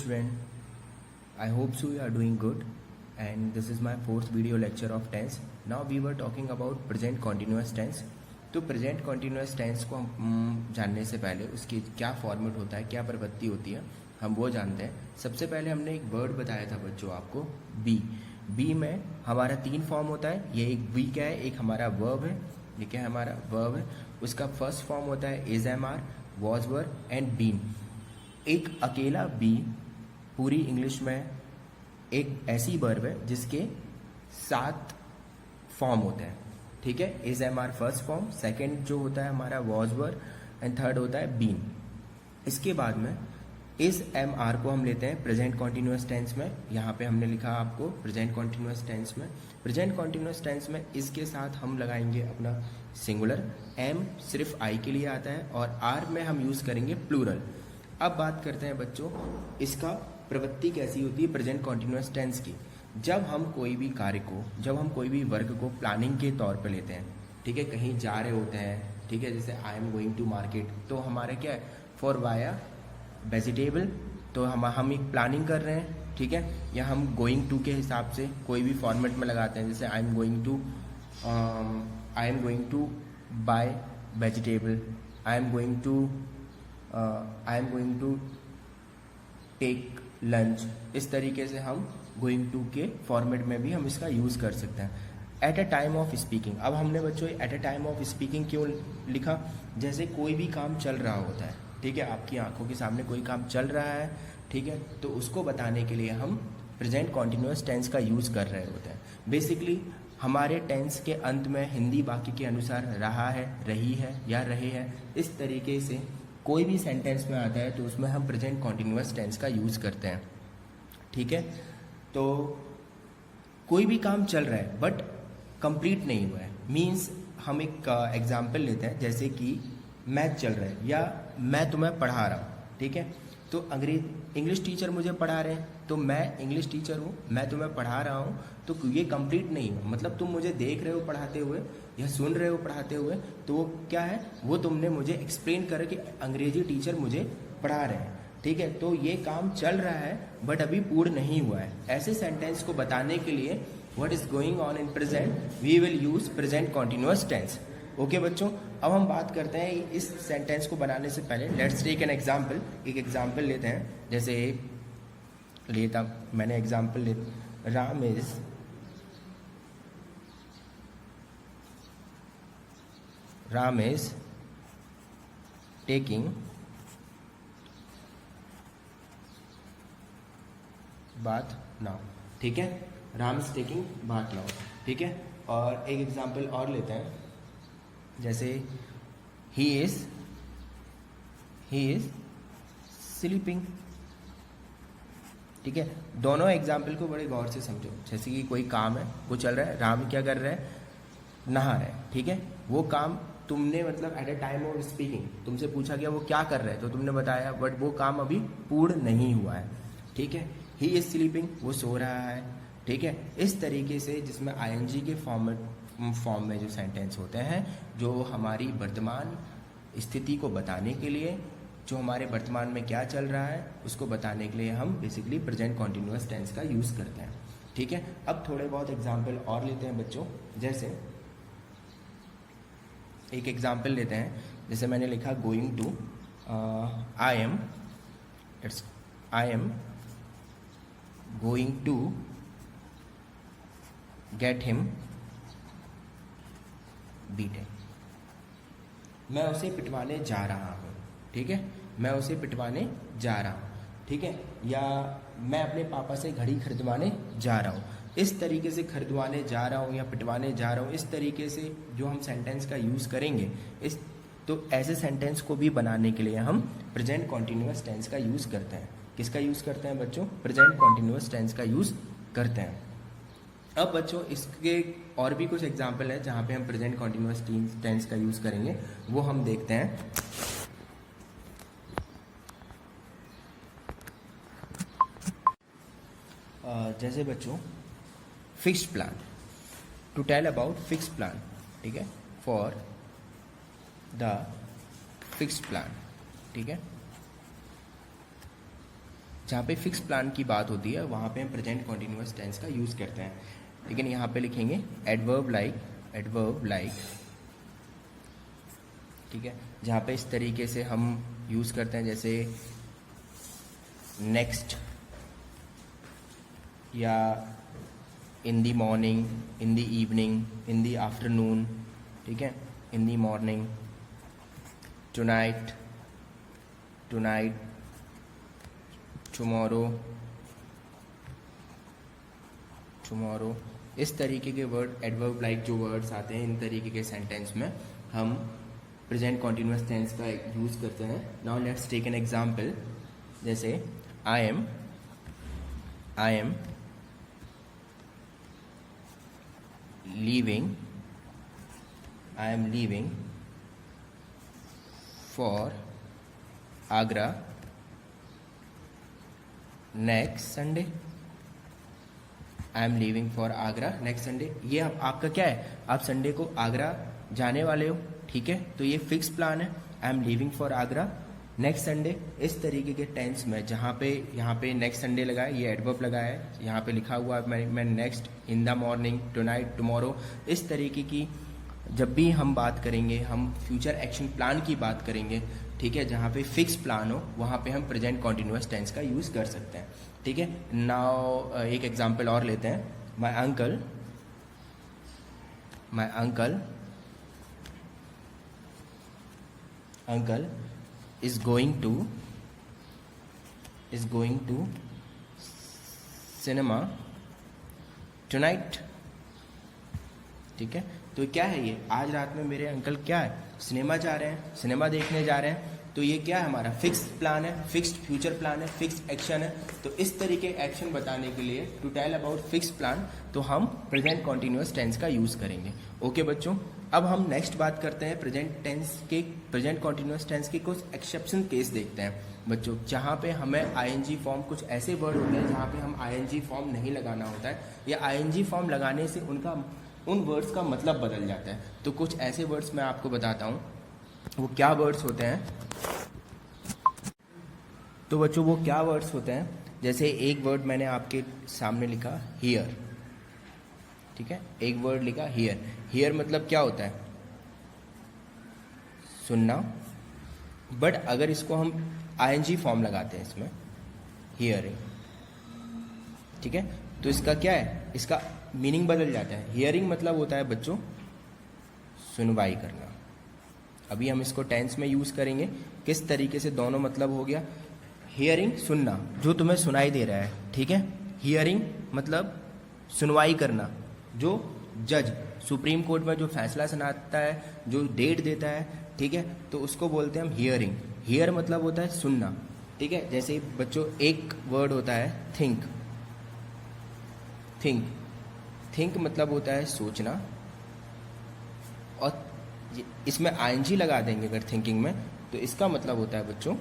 student, I hope so you are doing good, and this is my fourth video lecture of tense. Now we were talking about present continuous tense. तो present continuous tense को हम जानने से पहले उसकी क्या format होता है, क्या प्रवृत्ति होती है, हम वो जानते हैं। सबसे पहले हमने एक वर्ड बताया था बच्चों आपको, बी में हमारा 3 फॉर्म होता है। ये एक बी क्या है, एक हमारा वर्ब है, ये क्या है हमारा वर्ब है। उसका फर्स्ट फॉर्म होता है is, am, are, was, were and been. एक अकेला बी पूरी इंग्लिश में एक ऐसी वर्ब है जिसके 7 फॉर्म होते हैं, ठीक है। Is, am, are first form, second जो होता है हमारा वॉज, वर एंड थर्ड होता है बीन। इसके बाद में इज, एम, आर को हम लेते हैं प्रेजेंट कॉन्टिन्यूस टेंस में। यहाँ पे हमने लिखा आपको प्रेजेंट कॉन्टिन्यूस टेंस में। प्रेजेंट कॉन्टिन्यूस टेंस में इसके साथ हम लगाएंगे अपना सिंगुलर। एम सिर्फ आई के लिए आता है और आर में हम यूज करेंगे प्लूरल। अब बात करते हैं बच्चों इसका प्रवृत्ति कैसी होती है प्रेजेंट कॉन्टिन्यूस टेंस की। जब हम कोई भी कार्य को, जब हम कोई भी वर्क को प्लानिंग के तौर पे लेते हैं, ठीक है, कहीं जा रहे होते हैं, ठीक है, जैसे I am going to market, तो हमारे क्या है फॉर वाया वेजिटेबल, तो हम एक प्लानिंग कर रहे हैं, ठीक है। या हम गोइंग टू के हिसाब से कोई भी फॉर्मेट में लगाते हैं, जैसे I am going to buy vegetable, I am going to take lunch. इस तरीके से हम गोइंग टू के फॉर्मेट में भी हम इसका यूज कर सकते हैं। At a time of speaking, अब हमने बच्चों at a time of speaking क्यों लिखा, जैसे कोई भी काम चल रहा होता है, ठीक है, आपकी आंखों के सामने कोई काम चल रहा है, ठीक है, तो उसको बताने के लिए हम प्रेजेंट कॉन्टिन्यूस टेंस का यूज कर रहे होते हैं। बेसिकली हमारे टेंस के अंत में हिंदी वाक्य के अनुसार रहा है, रही है या रहे हैं, इस तरीके से कोई भी सेंटेंस में आता है तो उसमें हम प्रेजेंट कॉन्टिन्यूस टेंस का यूज करते हैं, ठीक है। तो कोई भी काम चल रहा है बट कंप्लीट नहीं हुआ है, मीन्स हम एक एग्जाम्पल लेते हैं, जैसे कि मैथ चल रहा है या मैं तुम्हें पढ़ा रहा हूँ, ठीक है। तो इंग्लिश टीचर मुझे पढ़ा रहे हैं, तो मैं इंग्लिश टीचर हूँ, मैं तुम्हें पढ़ा रहा हूँ, तो ये कंप्लीट नहीं हुआ, मतलब तुम मुझे देख रहे हो पढ़ाते हुए या सुन रहे हो पढ़ाते हुए, तो वो क्या है, वो तुमने मुझे एक्सप्लेन करा कि अंग्रेजी टीचर मुझे पढ़ा रहे हैं, ठीक है। तो ये काम चल रहा है बट अभी पूर्ण नहीं हुआ है। ऐसे सेंटेंस को बताने के लिए what is going on in present we will use present continuous tense. Okay बच्चों, अब हम बात करते हैं इस सेंटेंस को बनाने से पहले लेट्स टेक एन एग्जाम्पल। एक एग्जाम्पल लेते हैं, जैसे मैंने एग्जाम्पल ले, Ram is taking bath now, ठीक है, Ram is taking bath now, ठीक है। और एक एग्जाम्पल और लेते हैं, जैसे ही इज स्लीपिंग, ठीक है। दोनों एग्जाम्पल को बड़े गौर से समझो। जैसे कि कोई काम है, वो चल रहा है, राम क्या कर रहा है, नहा रहा है, ठीक है। वो काम तुमने मतलब at a time of speaking तुमसे पूछा गया वो क्या कर रहा है, तो तुमने बताया, बट वो काम अभी पूर्ण नहीं हुआ है, ठीक है। ही इज स्लीपिंग, वो सो रहा है, ठीक है। इस तरीके से जिसमें आईएनजी के फॉर्म में जो सेंटेंस होते हैं, जो हमारी वर्तमान स्थिति को बताने के लिए, जो हमारे वर्तमान में क्या चल रहा है उसको बताने के लिए हम बेसिकली प्रेजेंट कॉन्टिन्यूस टेंस का यूज करते हैं, ठीक है। अब थोड़े बहुत एग्जाम्पल और लेते हैं बच्चों, जैसे एक एग्जाम्पल लेते हैं, जैसे मैंने लिखा going to, I am going to get him beaten, मैं उसे पिटवाने जा रहा हूँ, ठीक है, मैं उसे पिटवाने जा रहा हूँ, ठीक है। या मैं अपने पापा से घड़ी खरीदवाने जा रहा हूँ। इस तरीके से खरीदवाने जा रहा हूँ या पिटवाने जा रहा हूँ, इस तरीके से जो हम सेंटेंस का यूज़ करेंगे, तो ऐसे सेंटेंस को भी बनाने के लिए हम प्रेजेंट कॉन्टिन्यूस टेंस का यूज़ करते हैं। किसका यूज़ करते हैं बच्चों, प्रेजेंट कॉन्टिन्यूस टेंस का यूज़ करते हैं। अब बच्चों इसके और भी कुछ एग्जाम्पल है जहाँ पे हम प्रेजेंट कॉन्टिन्यूस टेंस का यूज़ करेंगे, वो हम देखते हैं। जैसे बच्चों fixed plan, to tell about fixed plan, ठीक है, फॉर द फिक्स्ड प्लान, ठीक है। जहाँ पे फिक्स प्लान की बात होती है वहाँ पे हम प्रेजेंट कॉन्टिन्यूस टेंस का यूज़ करते हैं। लेकिन यहाँ पे लिखेंगे एडवर्ब लाइक, ठीक है, जहाँ पे इस तरीके से हम यूज़ करते हैं, जैसे नेक्स्ट या in the morning, in the evening, in the afternoon, ठीक है, in the morning, tonight, tomorrow, इस तरीके के वर्ड एडवर्ब लाइक जो वर्ड्स आते हैं इन तरीके के सेंटेंस में हम प्रेजेंट कॉन्टिन्यूस टेंस का यूज़ करते हैं। Now let's take an example, जैसे I am leaving for Agra next Sunday. I am leaving for Agra next Sunday. ये आपका क्या है, आप संडे को आगरा जाने वाले हो, ठीक है, तो ये फिक्स प्लान है। आई am leaving for Agra next Sunday. इस तरीके के टेंस में जहाँ पे यहाँ पे नेक्स्ट संडे लगा है, ये एडवर्ब लगा है, यहाँ पे लिखा हुआ है मैं next, in the morning, tonight, tomorrow, इस तरीके की जब भी हम बात करेंगे, हम फ्यूचर एक्शन प्लान की बात करेंगे, ठीक है, जहाँ पे फिक्स प्लान हो वहाँ पे हम प्रेजेंट कॉन्टिन्यूस टेंस का यूज़ कर सकते हैं, ठीक है। नाउ एक एग्जांपल और लेते हैं, my uncle is going to cinema tonight, ठीक है। तो क्या है ये, आज रात में मेरे अंकल क्या है, सिनेमा जा रहे हैं, सिनेमा देखने जा रहे हैं। तो ये क्या है, हमारा फिक्स प्लान है, फिक्स्ड फ्यूचर प्लान है, फिक्स एक्शन है। तो इस तरीके एक्शन बताने के लिए to tell about fix plan तो हम प्रेजेंट कॉन्टिन्यूस टेंस का यूज़ करेंगे। ओके बच्चों, अब हम नेक्स्ट बात करते हैं प्रेजेंट कॉन्टिन्यूस टेंस के कुछ एक्सेप्शन केस देखते हैं बच्चों, जहाँ पे हमें आईएनजी फॉर्म, कुछ ऐसे वर्ड होते हैं जहाँ पे हम आईएनजी फॉर्म नहीं लगाना होता है, या आईएनजी फॉर्म लगाने से उन वर्ड्स का मतलब बदल जाता है। तो कुछ ऐसे वर्ड्स मैं आपको बताता हूँ, वो क्या वर्ड्स होते हैं। तो बच्चों वो क्या वर्ड्स होते हैं, जैसे एक वर्ड मैंने आपके सामने लिखा हियर, ठीक है, एक वर्ड लिखा हियर मतलब क्या होता है, सुनना। बट अगर इसको हम आईएनजी फॉर्म लगाते हैं इसमें, हियरिंग, ठीक है, तो इसका क्या है, इसका मीनिंग बदल जाता है। हियरिंग मतलब होता है बच्चों सुनवाई करना। अभी हम इसको टेंस में यूज करेंगे, किस तरीके से दोनों मतलब हो गया। हियरिंग सुनना, जो तुम्हें सुनाई दे रहा है, ठीक है। हियरिंग मतलब सुनवाई करना, जो जज सुप्रीम कोर्ट में जो फैसला सुनाता है, जो डेट देता है, ठीक है, तो उसको बोलते हैं हम हियरिंग। हियर मतलब होता है सुनना, ठीक है। जैसे बच्चों एक वर्ड होता है थिंक मतलब होता है सोचना, और इसमें आईएनजी लगा देंगे अगर थिंकिंग में, तो इसका मतलब होता है बच्चों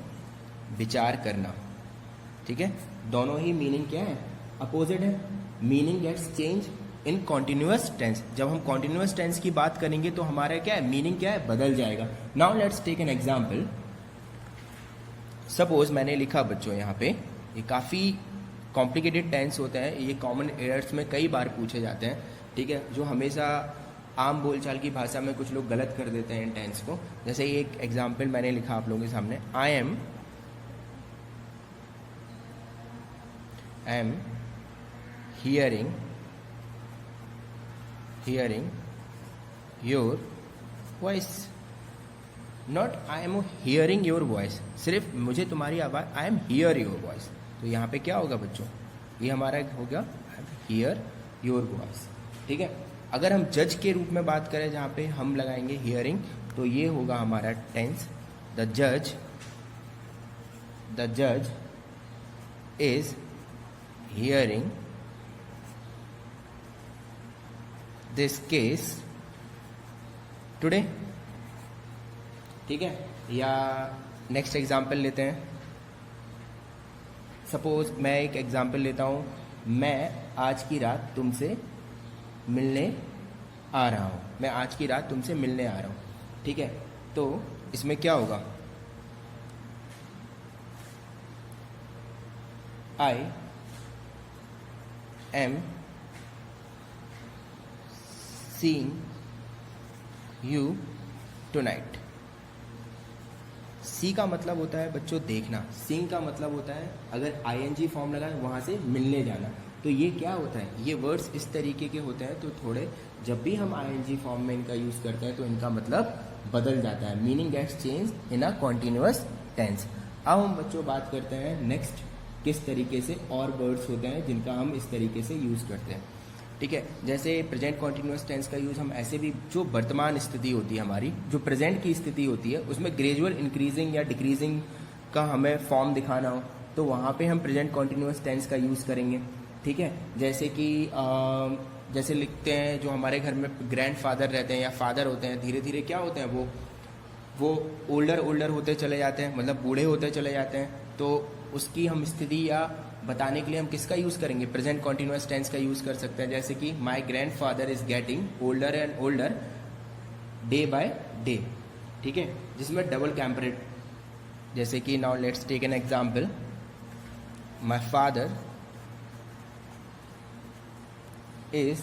विचार करना, ठीक है। दोनों ही मीनिंग क्या है, अपोजिट है। Meaning gets change in continuous tense. जब हम कॉन्टिन्यूअस टेंस की बात करेंगे तो हमारा क्या है, मीनिंग क्या है, बदल जाएगा। Now let's take an example. Suppose मैंने लिखा बच्चों यहाँ पे, ये काफ़ी कॉम्प्लिकेटेड टेंस होता है, ये कॉमन एरर्स में कई बार पूछे जाते हैं, ठीक है, जो हमेशा आम बोलचाल की भाषा में कुछ लोग गलत कर देते हैं इन टेंस को। जैसे एक एग्जांपल मैंने लिखा आप लोगों के सामने, I am hearing your voice, not I am hearing your voice, सिर्फ मुझे तुम्हारी आवाज़, I am here your voice. तो यहाँ पे क्या होगा बच्चों, ये हमारा हो गया हियर योर वॉइस, ठीक है। अगर हम जज के रूप में बात करें जहाँ पे हम लगाएंगे हियरिंग, तो ये होगा हमारा टेंस, द जज is hearing this case today, ठीक है। या नेक्स्ट एग्जाम्पल लेते हैं। सपोज मैं एक एग्जाम्पल लेता हूँ, मैं आज की रात तुमसे मिलने आ रहा हूँ, मैं आज की रात तुमसे मिलने आ रहा हूँ, ठीक है। तो इसमें क्या होगा, I am seeing you tonight. See का मतलब होता है बच्चों देखना, सीइंग का मतलब होता है अगर आईएनजी फॉर्म लगा है वहाँ से मिलने जाना। तो ये क्या होता है, ये वर्ड्स इस तरीके के होते हैं, तो थोड़े जब भी हम आईएनजी फॉर्म में इनका यूज़ करते हैं तो इनका मतलब बदल जाता है, meaning gets change in a continuous tense. अब हम बच्चों बात करते हैं नेक्स्ट किस तरीके से और वर्ड्स होते हैं जिनका हम इस तरीके से यूज़ करते हैं। ठीक है, जैसे प्रेजेंट कॉन्टिन्यूअस टेंस का यूज़ हम ऐसे भी, जो वर्तमान स्थिति होती है हमारी, जो प्रेजेंट की स्थिति होती है उसमें ग्रेजुअल इंक्रीजिंग या डिक्रीजिंग का हमें फॉर्म दिखाना हो तो वहाँ पे हम प्रेजेंट कॉन्टिन्यूअस टेंस का यूज़ करेंगे। ठीक है, जैसे कि जैसे लिखते हैं जो हमारे घर में ग्रैंडफादर रहते हैं या फादर होते हैं, धीरे धीरे क्या होते हैं वो ओल्डर होते चले जाते हैं, मतलब बूढ़े होते चले जाते हैं। तो उसकी हम स्थिति या बताने के लिए हम किसका यूज़ करेंगे, प्रेजेंट कॉन्टिन्यूअस टेंस का यूज़ कर सकते हैं। जैसे कि my grandfather is getting older and older day by day. ठीक है, जिसमें डबल कैम्परेट, जैसे कि now let's take an example, my father is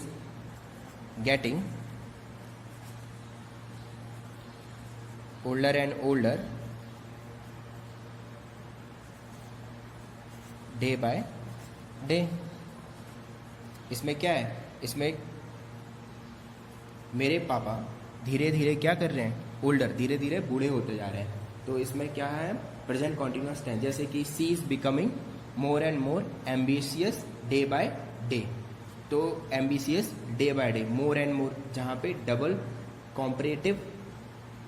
getting older and older day by day। इसमें क्या है, इसमें मेरे पापा धीरे धीरे क्या कर रहे हैं, ओल्डर, धीरे धीरे बूढ़े होते जा रहे हैं। तो इसमें क्या है, प्रेजेंट कॉन्टिन्यूअस टेंस। जैसे कि she is becoming more and more ambitious day by day. तो ambitious day by day, more and more, जहाँ पे डबल कॉम्परेटिव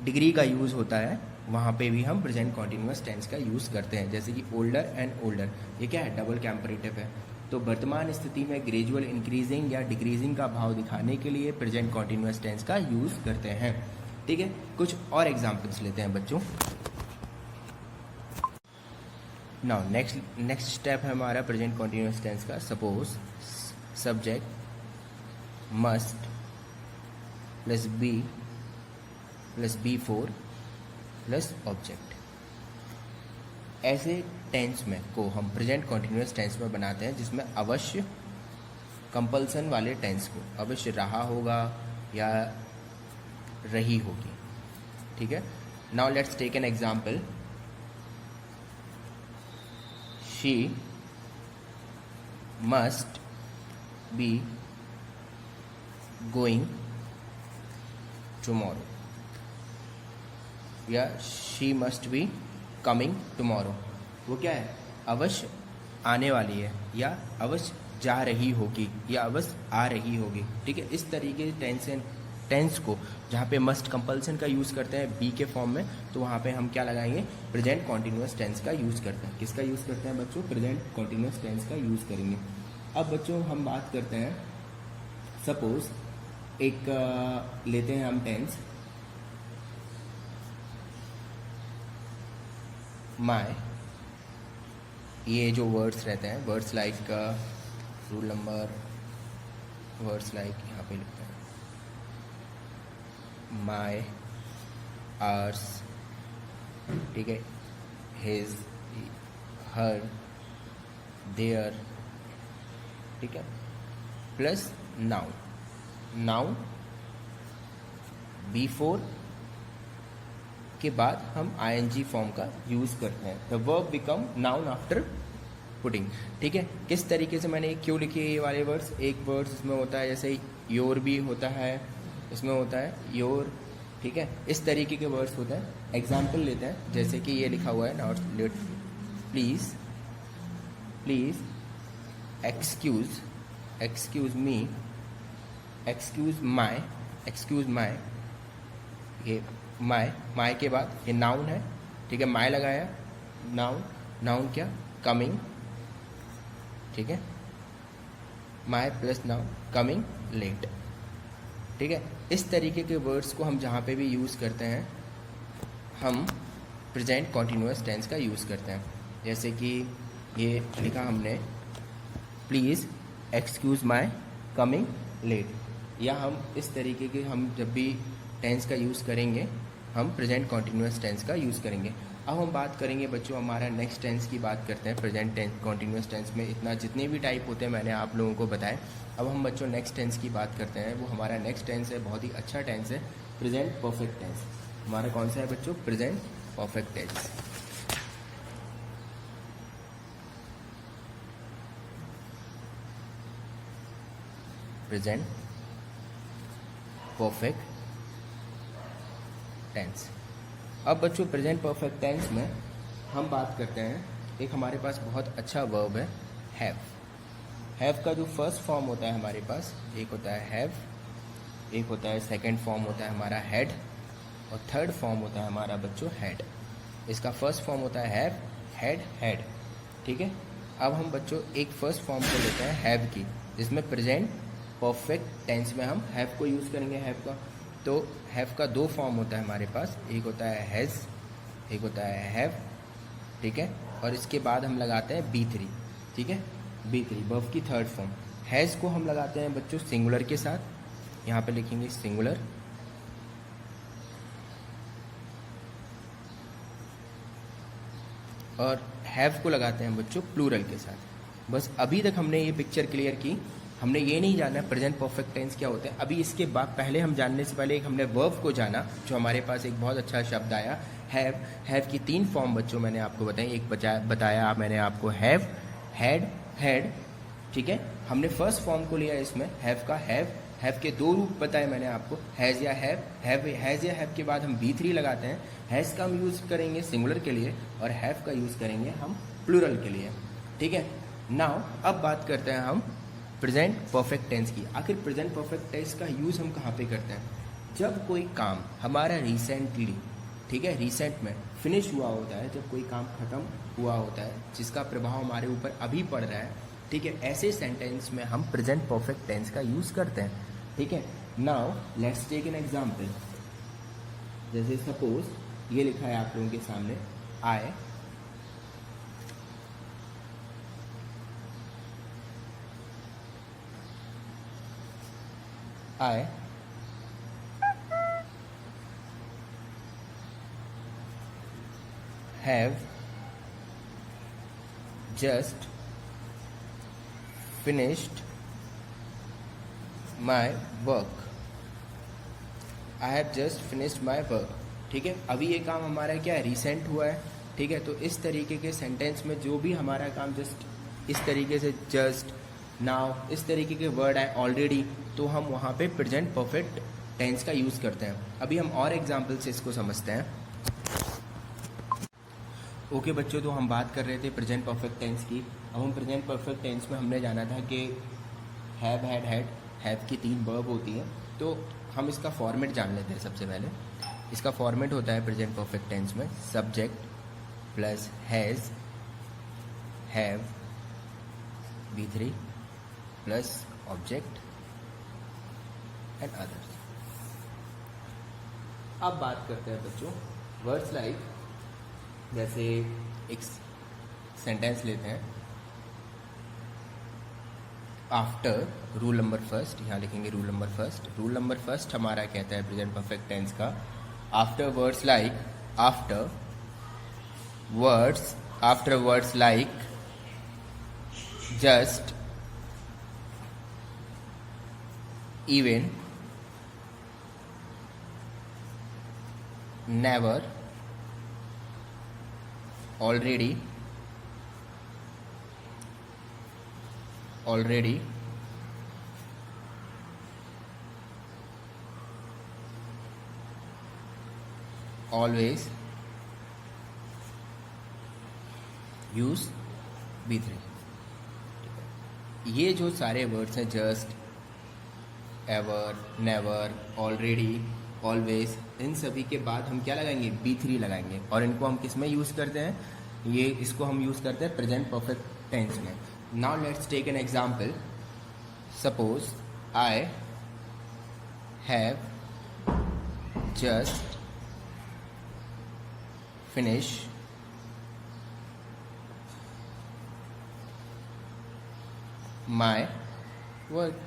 डिग्री का यूज़ होता है वहाँ पे भी हम प्रेजेंट कॉन्टिन्यूअस टेंस का यूज़ करते हैं। जैसे कि ओल्डर एंड ओल्डर, ये क्या है, डबल कैम्परेटिव है। तो वर्तमान स्थिति में ग्रेजुअल इंक्रीजिंग या डिक्रीजिंग का भाव दिखाने के लिए प्रेजेंट कॉन्टिन्यूअस टेंस का यूज़ करते हैं। ठीक है, कुछ और एग्जाम्पल्स लेते हैं बच्चों। नाउ नेक्स्ट स्टेप है हमारा प्रेजेंट कॉन्टिन्यूअस टेंस का। Suppose subject must plus B4 plus object. ऐसे टेंस में को हम प्रेजेंट कॉन्टिन्यूअस टेंस में बनाते हैं जिसमें अवश्य कंपल्सन वाले टेंस को अवश्य रहा होगा या रही होगी। ठीक है, now let's take an example, she must be going tomorrow या she must be coming tomorrow. वो क्या है, अवश्य आने वाली है या अवश्य जा रही होगी या अवश्य आ रही होगी। ठीक है, इस तरीके टेंस को जहाँ पे मस्ट कंपल्सन का यूज़ करते हैं बी के फॉर्म में, तो वहाँ पे हम क्या लगाएंगे, प्रेजेंट कॉन्टिन्यूअस टेंस का यूज़ करते हैं। किसका यूज़ करते हैं बच्चों, प्रेजेंट कॉन्टिन्यूअस टेंस का यूज़ करेंगे। अब बच्चों हम बात करते हैं, सपोज एक लेते हैं हम टेंस, माय, ये जो वर्ड्स रहते हैं, words like rule number, words like यहाँ पे लिखते हैं माय, आर्स, ठीक है, हिज, हर, देयर, ठीक है, प्लस नाउन B4 के बाद हम ING फॉर्म का यूज़ करते हैं। The verb become noun after putting. ठीक है, किस तरीके से मैंने क्यों लिखी है ये वाले वर्ड्स, एक वर्ड्स इसमें होता है जैसे योर भी होता है, इसमें होता है योर। ठीक है, इस तरीके के वर्ड्स होते हैं। एग्जाम्पल लेते हैं, जैसे कि ये लिखा हुआ है not let, please excuse me, excuse my, ये माई के बाद ये नाउन है। ठीक है, माई लगाया, नाउन क्या, कमिंग। ठीक है, my plus noun, coming late. ठीक है, इस तरीके के वर्ड्स को हम जहाँ पे भी यूज़ करते हैं हम प्रेजेंट कॉन्टिन्यूअस टेंस का यूज़ करते हैं। जैसे कि ये लिखा हमने, please excuse my coming late, या हम इस तरीके के हम जब भी टेंस का यूज़ करेंगे हम प्रेजेंट कॉन्टिन्यूस टेंस का यूज़ करेंगे। अब हम बात करेंगे बच्चों हमारा नेक्स्ट टेंस की बात करते हैं। प्रेजेंट टेंस कॉन्टिन्यूस टेंस में इतना जितने भी टाइप होते हैं मैंने आप लोगों को बताए। अब हम बच्चों नेक्स्ट टेंस की बात करते हैं। वो हमारा नेक्स्ट टेंस है, बहुत ही अच्छा टेंस है, प्रेजेंट परफेक्ट टेंस। हमारा कौन सा है बच्चों? Present perfect tense. Present perfect tense. अब बच्चों प्रेजेंट परफेक्ट टेंस में हम बात करते हैं, एक हमारे पास बहुत अच्छा वर्ब है हैव। हैव का जो फर्स्ट फॉर्म होता है हमारे पास, एक होता है हैव, एक होता है सेकंड फॉर्म होता है हमारा हैड, और थर्ड फॉर्म होता है हमारा बच्चों हैड। इसका फर्स्ट फॉर्म होता है हैव, हैड, हैड। ठीक है। अब हम बच्चों एक फर्स्ट फॉर्म को लेते हैं हैव की, जिसमें प्रेजेंट परफेक्ट टेंस में हम हैव को यूज़ करेंगे। हैव का तो हैव का दो फॉर्म होता है हमारे पास, एक होता है हैज़, एक होता है हैव। ठीक है। और इसके बाद हम लगाते हैं B3। ठीक है, B3 वर्ब की थर्ड फॉर्म। हैज़ को हम लगाते हैं बच्चों सिंगुलर के साथ, यहाँ पे लिखेंगे सिंगुलर। और हैव को लगाते हैं बच्चों प्लूरल के साथ। बस अभी तक हमने ये पिक्चर क्लियर की। हमने ये नहीं जाना प्रेजेंट परफेक्ट टेंस क्या होता है। अभी इसके बाद पहले हम जानने से पहले एक हमने वर्ब को जाना, जो हमारे पास एक बहुत अच्छा शब्द आया हैव। हैव की तीन फॉर्म बच्चों मैंने आपको बताई। एक बताया मैंने आपको हैव, हैड, हैड। ठीक है। हमने फर्स्ट फॉर्म को लिया इसमें हैव का, हैव के दो रूप बताए मैंने आपको, हैज़ या हैव। हैज़ या हैव के बाद हम B3 लगाते हैं। हैज़ का हम यूज़ करेंगे सिंगुलर के लिए और हैव का यूज़ करेंगे हम प्लूरल के लिए। ठीक है। नाउ अब बात करते हैं हम प्रेजेंट परफेक्ट टेंस की। आखिर प्रेजेंट परफेक्ट टेंस का यूज़ हम कहाँ पे करते हैं? जब कोई काम हमारा रिसेंटली, ठीक है, रिसेंट में फिनिश हुआ होता है, जब कोई काम खत्म हुआ होता है जिसका प्रभाव हमारे ऊपर अभी पड़ रहा है, ठीक है, ऐसे सेंटेंस में हम प्रेजेंट परफेक्ट टेंस का यूज़ करते हैं। ठीक है। Now let's take an example. जैसे सपोज ये लिखा है आप लोगों के सामने, आई have just finished my work। I have just finished my work। ठीक है। अभी ये काम हमारा क्या है? रिसेंट हुआ है। ठीक है। तो इस तरीके के सेंटेंस में जो भी हमारा काम जस्ट इस तरीके से, जस्ट, नाउ, इस तरीके के वर्ड आए, ऑलरेडी, तो हम वहाँ पे प्रेजेंट परफेक्ट टेंस का यूज़ करते हैं। अभी हम और एग्जाम्पल से इसको समझते हैं। ओके बच्चों, तो हम बात कर रहे थे प्रेजेंट परफेक्ट टेंस की। अब हम प्रेजेंट परफेक्ट टेंस में हमने जाना था कि हैव, हैड, हैड, हैव की तीन वर्ब होती हैं। तो हम इसका फॉर्मेट जान लेते हैं सबसे पहले। इसका फॉर्मेट होता है प्रेजेंट परफेक्ट टेंस में subject plus has, have, B3 plus object and others. अब बात करते हैं बच्चों वर्ड्स लाइक, जैसे एक सेंटेंस लेते हैं, आफ्टर रूल नंबर फर्स्ट, यहाँ लिखेंगे rule number first. Rule number first हमारा कहता है प्रेजेंट परफेक्ट टेंस का, after words like, after words like just, even, never, already, always, use B3। ये जो सारे वर्ड्स हैं, just, ever, never, already, always, इन सभी के बाद हम क्या लगाएंगे? B3 लगाएंगे। और इनको हम किस में यूज़ करते हैं? इसको हम यूज़ करते हैं प्रेजेंट परफेक्ट टेंस में। Now let's take an example. Suppose I have just finish my work.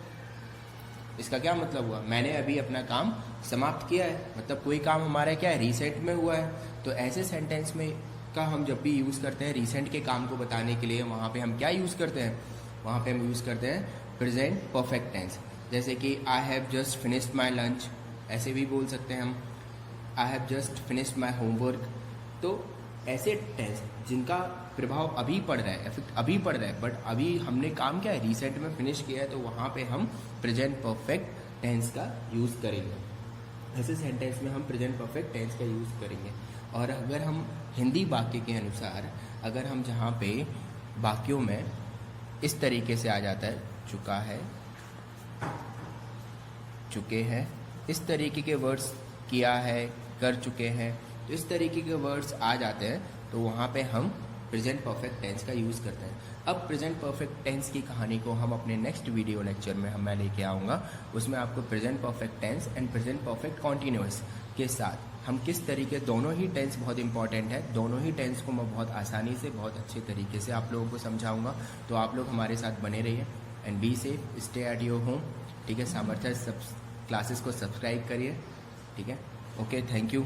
इसका क्या मतलब हुआ? मैंने अभी अपना काम समाप्त किया है, मतलब कोई काम हमारा क्या है, रिसेंट में हुआ है। तो ऐसे सेंटेंस में का हम जब भी यूज़ करते हैं रिसेंट के काम को बताने के लिए, वहाँ पे हम क्या यूज़ करते हैं, वहाँ पे हम यूज़ करते हैं प्रेजेंट परफेक्ट टेंस। जैसे कि I have just finished my lunch, ऐसे भी बोल सकते हैं हम, I have just finished my homework. तो ऐसे टेंस जिनका प्रभाव अभी पड़ रहा है, इफेक्ट अभी पड़ रहा है, बट अभी हमने काम क्या है, रिसेंट में फिनिश किया है, तो वहाँ पे हम प्रेजेंट परफेक्ट टेंस का यूज़ करेंगे। ऐसे सेंटेंस में हम प्रेजेंट परफेक्ट टेंस का यूज़ करेंगे। और अगर हम हिंदी वाक्य के अनुसार, अगर हम जहाँ पे वाक्यों में इस तरीके से आ जाता है, चुका है, चुके हैं, इस तरीके के वर्ड्स, किया है, कर चुके हैं, तो इस तरीके के वर्ड्स आ जाते हैं, तो वहाँ पे हम प्रेजेंट परफेक्ट टेंस का यूज़ करते हैं। अब प्रेजेंट परफेक्ट टेंस की कहानी को हम अपने नेक्स्ट वीडियो लेक्चर में मैं लेके आऊँगा। उसमें आपको present perfect tense and present perfect continuous के साथ हम किस तरीके, दोनों ही टेंस बहुत इंपॉर्टेंट है, दोनों ही टेंस को मैं बहुत आसानी से, बहुत अच्छे तरीके से आप लोगों को समझाऊंगा। तो आप लोग हमारे साथ बने रहिए and be safe, stay at your home. ठीक है, सामर्थ्य सब क्लासेस को सब्सक्राइब करिए। ठीक है, ओके, थैंक यू।